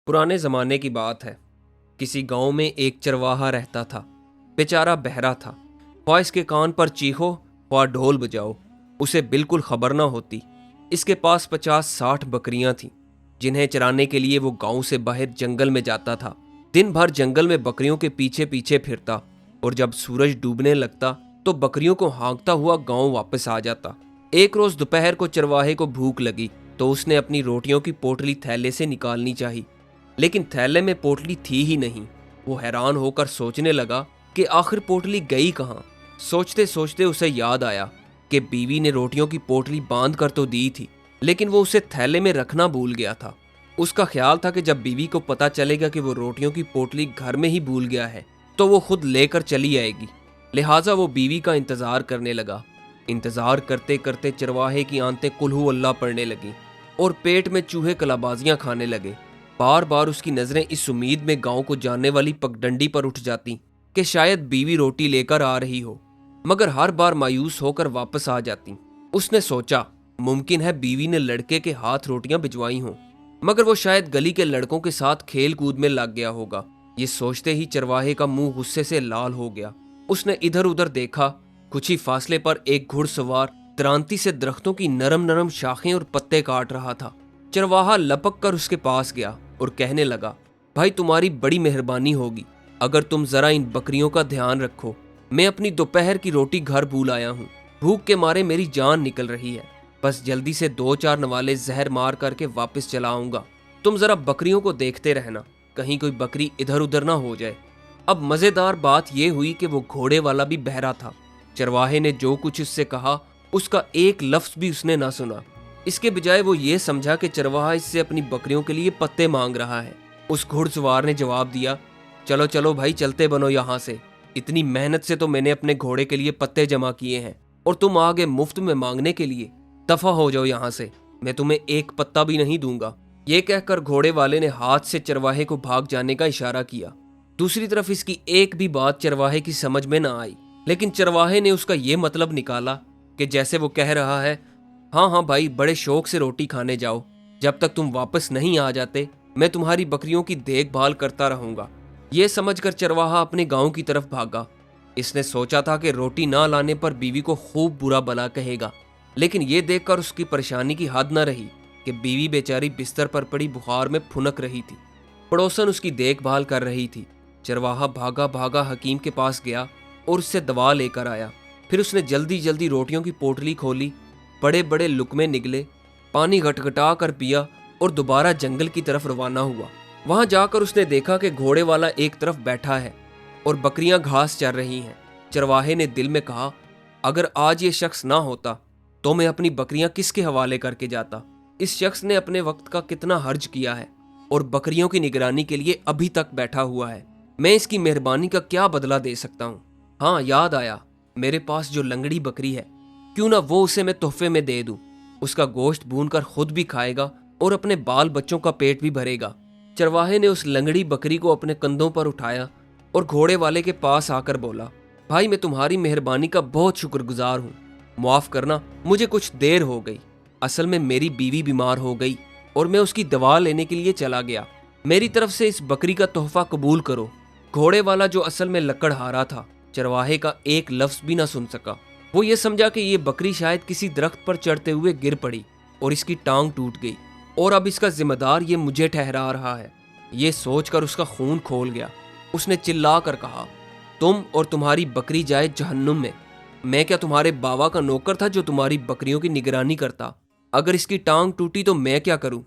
पुराने ज़माने की बात है। किसी गांव में एक चरवाहा रहता था। बेचारा बहरा था। ख्वाह इसके कान पर चीखो, ख्वाह ढोल बजाओ, उसे बिल्कुल खबर ना होती। इसके पास 50-60 बकरियां थीं, जिन्हें चराने के लिए वो गांव से बाहर जंगल में जाता था। दिन भर जंगल में बकरियों के पीछे पीछे फिरता और जब सूरज डूबने लगता तो बकरियों को हाँकता हुआ गांव वापस आ जाता। एक रोज दोपहर को चरवाहे को भूख लगी तो उसने अपनी रोटियों की पोटली थैले से निकालनी चाहिए, लेकिन थैले में पोटली थी ही नहीं। वो हैरान होकर सोचने लगा कि आखिर पोटली गई कहाँ। सोचते सोचते उसे याद आया कि बीवी ने रोटियों की पोटली बांध कर तो दी थी, लेकिन वो उसे थैले में रखना भूल गया था। उसका ख्याल था कि जब बीवी को पता चलेगा कि वो रोटियों की पोटली घर में ही भूल गया है तो वो खुद लेकर चली आएगी। लिहाजा वो बीवी का इंतजार करने लगा। इंतजार करते करते चरवाहे की आंतें कुल्हू अल्लाह पड़ने लगी और पेट में चूहे कलाबाजियां खाने लगे। बार बार उसकी नजरें इस उम्मीद में गांव को जाने वाली पगडंडी पर उठ जाती कि शायद बीवी रोटी लेकर आ रही हो, मगर हर बार मायूस होकर वापस आ जाती। उसने सोचा मुमकिन है बीवी ने लड़के के हाथ रोटियां भिजवाई हों, मगर वो शायद गली के लड़कों के साथ खेल कूद में लग गया होगा। ये सोचते ही चरवाहे का मुंह गुस्से से लाल हो गया। उसने इधर उधर देखा। कुछ ही फासले पर एक घुड़सवार क्रांति से दरख्तों की नरम नरम शाखें और पत्ते काट रहा था। चरवाहा लपक कर उसके पास गया और कहने लगा, भाई तुम्हारी बड़ी मेहरबानी होगी अगर तुम जरा इन बकरियों का ध्यान रखो। मैं अपनी दोपहर की रोटी घर भूल आया हूँ। भूख के मारे मेरी जान निकल रही है। बस जल्दी से 2-4 नवाले जहर मार करके वापस चला आऊंगा। तुम जरा बकरियों को देखते रहना, कहीं कोई बकरी इधर उधर ना हो जाए। अब मजेदार बात यह हुई कि वो घोड़े वाला भी बहरा था। चरवाहे ने जो कुछ उससे कहा उसका एक लफ्ज भी उसने ना सुना। इसके बजाय वो ये समझा कि चरवाहा इससे अपनी बकरियों के लिए पत्ते मांग रहा है। उस घुड़सवार ने जवाब दिया, चलो चलो भाई चलते बनो यहाँ से। इतनी मेहनत से तो मैंने अपने घोड़े के लिए पत्ते जमा किए हैं और तुम आगे मुफ्त में मांगने के लिए। दफा हो जाओ यहाँ से, मैं तुम्हें एक पत्ता भी नहीं दूंगा। ये कहकर घोड़े वाले ने हाथ से चरवाहे को भाग जाने का इशारा किया। दूसरी तरफ इसकी एक भी बात चरवाहे की समझ में ना आई, लेकिन चरवाहे ने उसका ये मतलब निकाला कि जैसे वो कह रहा है, हाँ हाँ भाई बड़े शौक से रोटी खाने जाओ, जब तक तुम वापस नहीं आ जाते मैं तुम्हारी बकरियों की देखभाल करता रहूंगा। ये समझकर चरवाहा अपने गांव की तरफ भागा। इसने सोचा था कि रोटी ना लाने पर बीवी को खूब बुरा भला कहेगा, लेकिन ये देखकर उसकी परेशानी की हद न रही कि बीवी बेचारी बिस्तर पर पड़ी बुखार में फुनक रही थी। पड़ोसन उसकी देखभाल कर रही थी। चरवाहा भागा भागा हकीम के पास गया और उससे दवा लेकर आया। फिर उसने जल्दी जल्दी रोटियों की पोटली खोली, बड़े बड़े लुकमे निगले, पानी घटघटा कर पिया और दोबारा जंगल की तरफ रवाना हुआ। वहां जाकर उसने देखा कि घोड़े वाला एक तरफ बैठा है और बकरियां घास चर रही हैं। चरवाहे ने दिल में कहा, अगर आज ये शख्स ना होता तो मैं अपनी बकरियां किसके हवाले करके जाता। इस शख्स ने अपने वक्त का कितना हर्ज किया है और बकरियों की निगरानी के लिए अभी तक बैठा हुआ है। मैं इसकी मेहरबानी का क्या बदला दे सकता हूँ। हाँ याद आया, मेरे पास जो लंगड़ी बकरी है, क्यों ना वो उसे मैं तोहफे में दे दूं। उसका गोश्त भूनकर खुद भी खाएगा और अपने बाल बच्चों का पेट भी भरेगा। चरवाहे ने उस लंगड़ी बकरी को अपने कंधों पर उठाया और घोड़े वाले के पास आकर बोला, भाई मैं तुम्हारी मेहरबानी का बहुत शुक्रगुजार हूँ। माफ करना, मुझे कुछ देर हो गई। असल में मेरी बीवी बीमार हो गई और मैं उसकी दवा लेने के लिए चला गया। मेरी तरफ से इस बकरी का तोहफा कबूल करो। घोड़े वाला जो असल में लकड़हारा था, चरवाहे का एक लफ्ज भी ना सुन सका। वो ये समझा कि ये बकरी शायद किसी दरख्त पर चढ़ते हुए गिर पड़ी और इसकी टांग टूट गई और अब इसका जिम्मेदार ये मुझे ठहरा रहा है। ये सोचकर उसका खून खोल गया। उसने चिल्ला कर कहा, तुम और तुम्हारी बकरी जाए जहन्नुम में। मैं क्या तुम्हारे बाबा का नौकर था जो तुम्हारी बकरियों की निगरानी करता? अगर इसकी टांग टूटी तो मैं क्या करूं?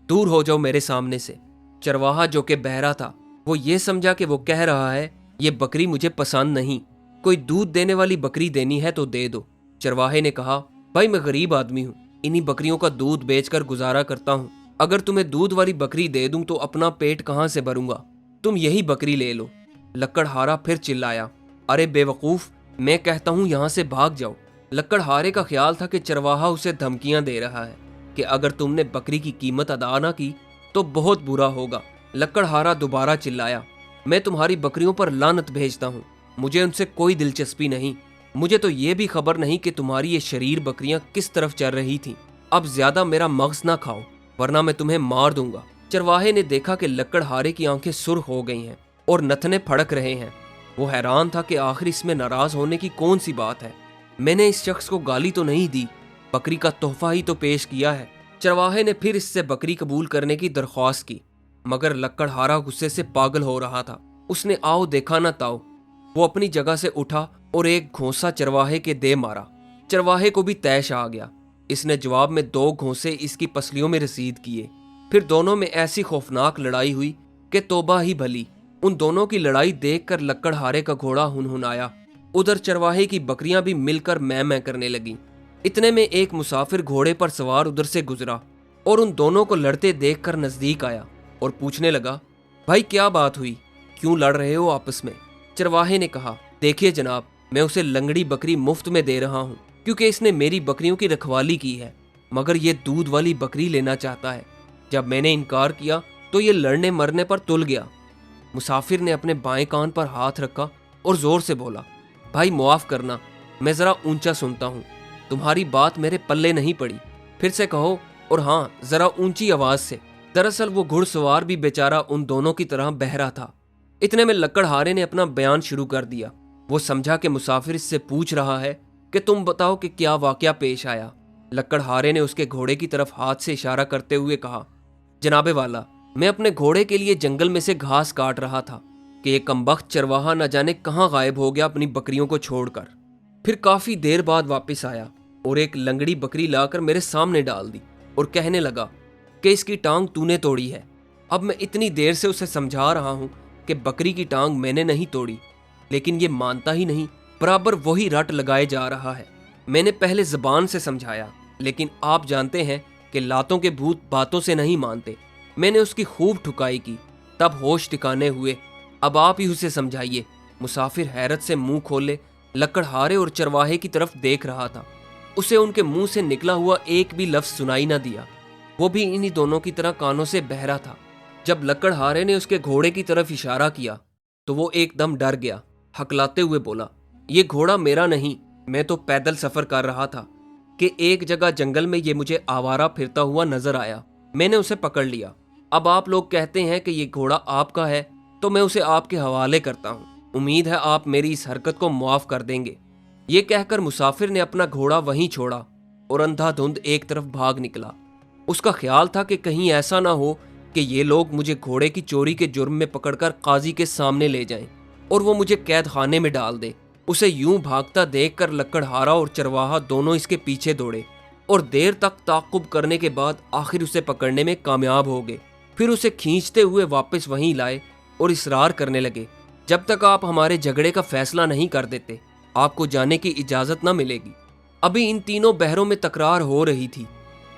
दूर हो जाओ मेरे सामने से। चरवाहा जो कि बहरा था, वो ये समझा कि वो कह रहा है, ये बकरी मुझे पसंद नहीं, कोई दूध देने वाली बकरी देनी है तो दे दो। चरवाहे ने कहा, भाई मैं गरीब आदमी हूँ, इन्हीं बकरियों का दूध बेचकर गुजारा करता हूँ। अगर तुम्हें दूध वाली बकरी दे दूं तो अपना पेट कहाँ से भरूंगा? तुम यही बकरी ले लो। लकड़हारा फिर चिल्लाया, अरे बेवकूफ, मैं कहता हूँ यहाँ से भाग जाओ। लकड़हारे का ख्याल था कि चरवाहा उसे धमकियां दे रहा है कि अगर तुमने बकरी की कीमत अदा ना की तो बहुत बुरा होगा। लकड़हारा दोबारा चिल्लाया, मैं तुम्हारी बकरियों पर लानत भेजता हूँ, मुझे उनसे कोई दिलचस्पी नहीं। मुझे तो ये भी खबर नहीं कि तुम्हारी ये शरीर बकरियां किस तरफ चल रही थीं। अब ज्यादा मेरा मगज ना खाओ वरना मैं तुम्हें मार दूंगा। चरवाहे ने देखा कि लकड़हारे की आंखें सुर्ख हो गई हैं और नथने फड़क रहे हैं। वो हैरान था कि आखिर इसमें नाराज होने की कौन सी बात है। मैंने इस शख्स को गाली तो नहीं दी, बकरी का तोहफा ही तो पेश किया है। चरवाहे ने फिर इससे बकरी कबूल करने की दरख्वास्त की, मगर लकड़हारा गुस्से से पागल हो रहा था। उसने आओ देखा ना ताओ, वो अपनी जगह से उठा और एक घोंसा चरवाहे के दे मारा। चरवाहे को भी तैश आ गया। इसने जवाब में 2 घोंसे इसकी पसलियों में रसीद किए। फिर दोनों में ऐसी खौफनाक लड़ाई हुई कि तौबा ही भली। उन दोनों की लड़ाई देखकर लकड़हारे का घोड़ा हुनहुनाया। उधर चरवाहे की बकरियां भी मिलकर मैं करने लगीं। इतने में एक मुसाफिर घोड़े पर सवार उधर से गुजरा और उन दोनों को लड़ते देखकर नजदीक आया और पूछने लगा, भाई क्या बात हुई, क्यों लड़ रहे हो आपस में? चरवाहे ने कहा, देखिए जनाब, मैं उसे लंगड़ी बकरी मुफ्त में दे रहा हूँ क्योंकि इसने मेरी बकरियों की रखवाली की है, मगर ये दूध वाली बकरी लेना चाहता है। जब मैंने इनकार किया तो ये लड़ने मरने पर तुल गया। मुसाफिर ने अपने बाएं कान पर हाथ रखा और जोर से बोला, भाई मुआफ करना, मैं जरा ऊंचा सुनता हूँ, तुम्हारी बात मेरे पल्ले नहीं पड़ी, फिर से कहो, और हाँ जरा ऊंची आवाज से। दरअसल वो घुड़सवार भी बेचारा उन दोनों की तरह बहरा था। इतने में लकड़हारे ने अपना बयान शुरू कर दिया। वो समझा कि मुसाफिर इससे पूछ रहा है कि तुम बताओ कि क्या वाकया पेश आया। लकड़हारे ने उसके घोड़े की तरफ हाथ से इशारा करते हुए कहा, जनाबे वाला, मैं अपने घोड़े के लिए जंगल में से घास काट रहा था कि ये कमबख्त चरवाहा न जाने कहाँ गायब हो गया अपनी बकरियों को छोड़कर। फिर काफी देर बाद वापस आया और एक लंगड़ी बकरी लाकर मेरे सामने डाल दी और कहने लगा कि इसकी टांग तूने तोड़ी है। अब मैं इतनी देर से उसे समझा रहा हूँ कि बकरी की टांग मैंने नहीं तोड़ी, लेकिन ये मानता ही नहीं, बराबर वही रट लगाए जा रहा है। मैंने पहले जबान से समझाया, लेकिन आप जानते हैं कि लातों के भूत बातों से नहीं मानते। मैंने उसकी खूब ठुकाई की, तब होश ठिकाने हुए। अब आप ही उसे समझाइए। मुसाफिर हैरत से मुंह खोले लकड़हारे और चरवाहे की तरफ देख रहा था। उसे उनके मुंह से निकला हुआ एक भी लफ्ज सुनाई न दिया। वो भी इन्हीं दोनों की तरह कानों से बहरा था। जब लकड़हारे ने उसके घोड़े की तरफ इशारा किया तो वो एकदम डर गया। हकलाते हुए बोला, ये घोड़ा मेरा नहीं, मैं तो पैदल सफर कर रहा था कि एक जगह जंगल में ये मुझे आवारा फिरता हुआ नजर आया। मैंने उसे पकड़ लिया। अब आप लोग कहते हैं कि ये घोड़ा आपका है, तो मैं उसे आपके हवाले करता हूँ। उम्मीद है आप मेरी इस हरकत को मुआफ कर देंगे। ये कहकर मुसाफिर ने अपना घोड़ा वहीं छोड़ा और अंधाधुंध एक तरफ भाग निकला। उसका ख्याल था कि कहीं ऐसा ना हो कि ये लोग मुझे घोड़े की चोरी के जुर्म में पकड़कर काजी के सामने ले जाएं और वो मुझे कैद खाने में डाल दे। उसे यूं भागता देखकर लकड़हारा और चरवाहा दोनों इसके पीछे दौड़े और देर तक ताक़ुब करने के बाद आखिर उसे पकड़ने में कामयाब हो गए। फिर उसे खींचते हुए वापस वहीं लाए और इसरार करने लगे, जब तक आप हमारे झगड़े का फैसला नहीं कर देते आपको जाने की इजाजत न मिलेगी। अभी इन तीनों बहरों में तकरार हो रही थी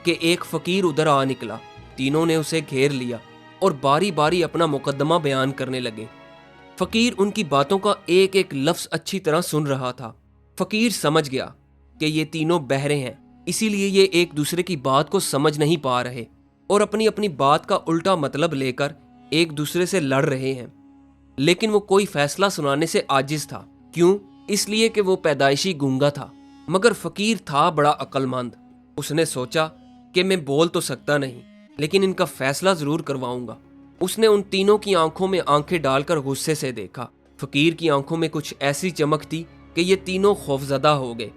कि एक फकीर उधर आ निकला। तीनों ने उसे घेर लिया और बारी बारी अपना मुकदमा बयान करने लगे। फकीर उनकी बातों का एक एक लफ्ज अच्छी तरह सुन रहा था। फकीर समझ गया कि ये तीनों बहरे हैं, इसीलिए ये एक दूसरे की बात को समझ नहीं पा रहे और अपनी अपनी बात का उल्टा मतलब लेकर एक दूसरे से लड़ रहे हैं। लेकिन वो कोई फैसला सुनाने से आजिज था। क्यों? इसलिए कि वो पैदाइशी गूंगा था। मगर फकीर था बड़ा अक्लमंद। उसने सोचा कि मैं बोल तो सकता नहीं, लेकिन इनका फैसला जरूर करवाऊंगा। उसने उन तीनों की आंखों में आंखें डालकर गुस्से से देखा। फकीर की आंखों में कुछ ऐसी चमक थी कि ये तीनों खौफजदा हो गए।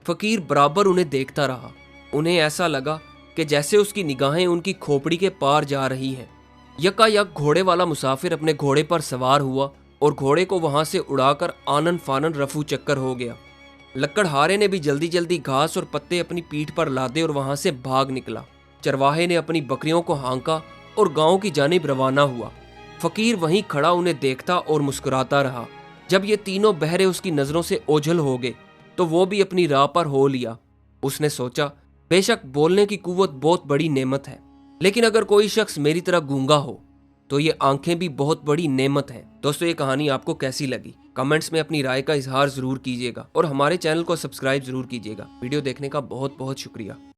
फकीर बराबर उन्हें देखता रहा। उन्हें ऐसा लगा कि जैसे उसकी निगाहें उनकी खोपड़ी के पार जा रही हैं। यकायक घोड़े वाला मुसाफिर अपने घोड़े पर सवार हुआ और घोड़े को वहां से उड़ाकर आनन फानन रफू चक्कर हो गया। लकड़हारे ने भी जल्दी जल्दी घास और पत्ते अपनी पीठ पर लादे और वहां से भाग निकला। चरवाहे ने अपनी बकरियों को हाँका और गांव की जानिब रवाना हुआ। फकीर वहीं खड़ा उन्हें देखता और मुस्कुराता रहा। जब ये तीनों बहरे उसकी नजरों से ओझल हो गए तो वो भी अपनी राह पर हो लिया। उसने सोचा, बेशक बोलने की कुव्वत बहुत बड़ी नेमत है, लेकिन अगर कोई शख्स मेरी तरह गूंगा हो तो ये आंखें भी बहुत बड़ी नेमत हैं। दोस्तों, ये कहानी आपको कैसी लगी? कमेंट्स में अपनी राय का इजहार जरूर कीजिएगा और हमारे चैनल को सब्सक्राइब जरूर कीजिएगा। वीडियो देखने का बहुत बहुत शुक्रिया।